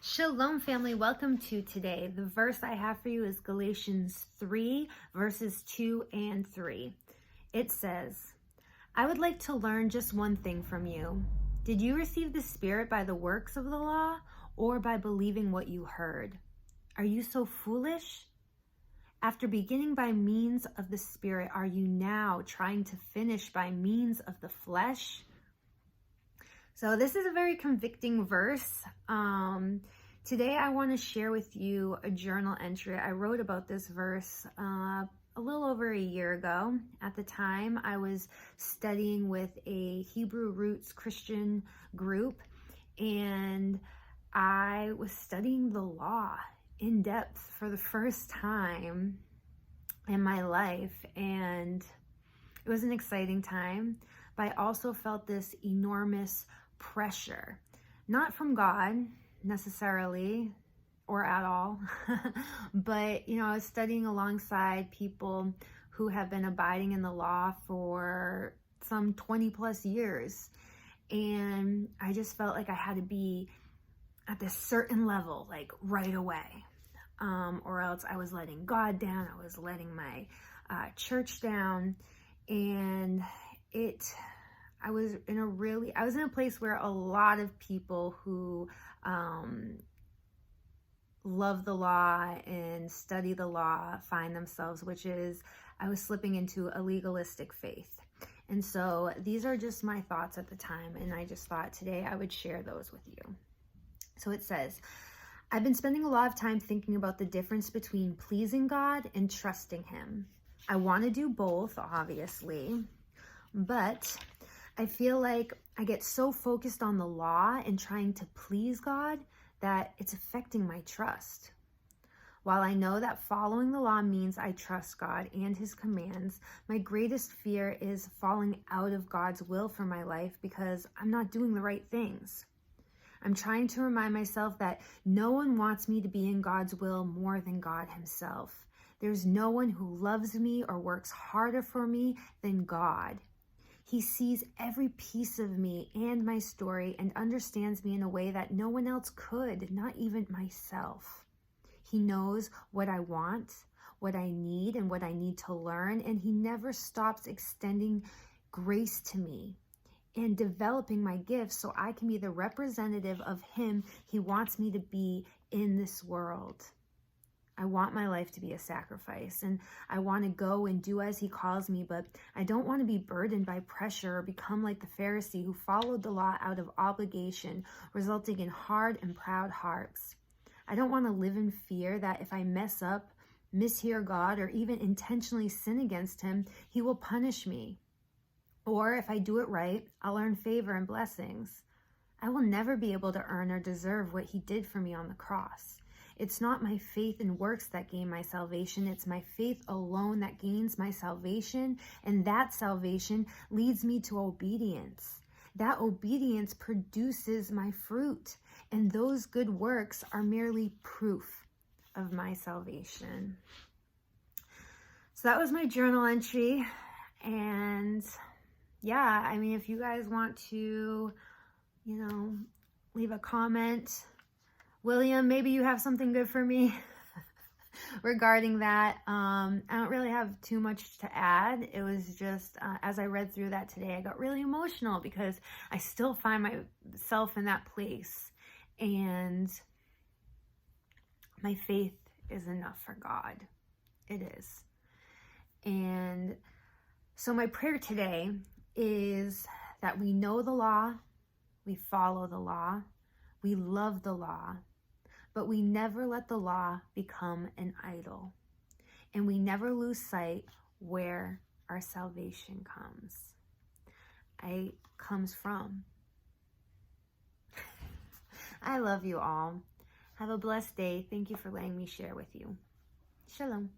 Shalom, family. Welcome to today. The verse I have for you is Galatians 3, verses 2 and 3. It says, I would like to learn just one thing from you. Did you receive the Spirit by the works of the law or by believing what you heard? Are you so foolish? After beginning by means of the Spirit, are you now trying to finish by means of the flesh? So this is a very convicting verse. Today I want to share with you a journal entry. I wrote about this verse a little over a year ago. At the time, I was studying with a Hebrew roots Christian group, and I was studying the law in depth for the first time in my life, and it was an exciting time, but I also felt this enormous pressure, not from God necessarily or at all, but I was studying alongside people who have been abiding in the law for some 20 plus years, and I just felt like I had to be at this certain level, like right away, or else I was letting God down, I was letting my church down, and I was in a place where a lot of people who love the law and study the law find themselves, which is I was slipping into a legalistic faith. And so these are just my thoughts at the time, and I just thought today I would share those with you. So it says, I've been spending a lot of time thinking about the difference between pleasing God and trusting Him. I want to do both, obviously, but I feel like I get so focused on the law and trying to please God that it's affecting my trust. While I know that following the law means I trust God and His commands, my greatest fear is falling out of God's will for my life because I'm not doing the right things. I'm trying to remind myself that no one wants me to be in God's will more than God Himself. There's no one who loves me or works harder for me than God. He sees every piece of me and my story and understands me in a way that no one else could, not even myself. He knows what I want, what I need, and what I need to learn, and He never stops extending grace to me and developing my gifts so I can be the representative of Him He wants me to be in this world. I want my life to be a sacrifice, and I want to go and do as He calls me, but I don't want to be burdened by pressure or become like the Pharisee who followed the law out of obligation, resulting in hard and proud hearts. I don't want to live in fear that if I mess up, mishear God, or even intentionally sin against Him, He will punish me. Or if I do it right, I'll earn favor and blessings. I will never be able to earn or deserve what He did for me on the cross. It's not my faith and works that gain my salvation. It's my faith alone that gains my salvation, and that salvation leads me to obedience. That obedience produces my fruit, and those good works are merely proof of my salvation. So that was my journal entry, and yeah, I mean, if you guys want to, leave a comment, William, maybe you have something good for me regarding that. I don't really have too much to add. It was just, as I read through that today, I got really emotional because I still find myself in that place. And my faith is enough for God. It is. And so my prayer today is that we know the law, we follow the law, we love the law, but we never let the law become an idol. And we never lose sight where our salvation comes from. I love you all. Have a blessed day. Thank you for letting me share with you. Shalom.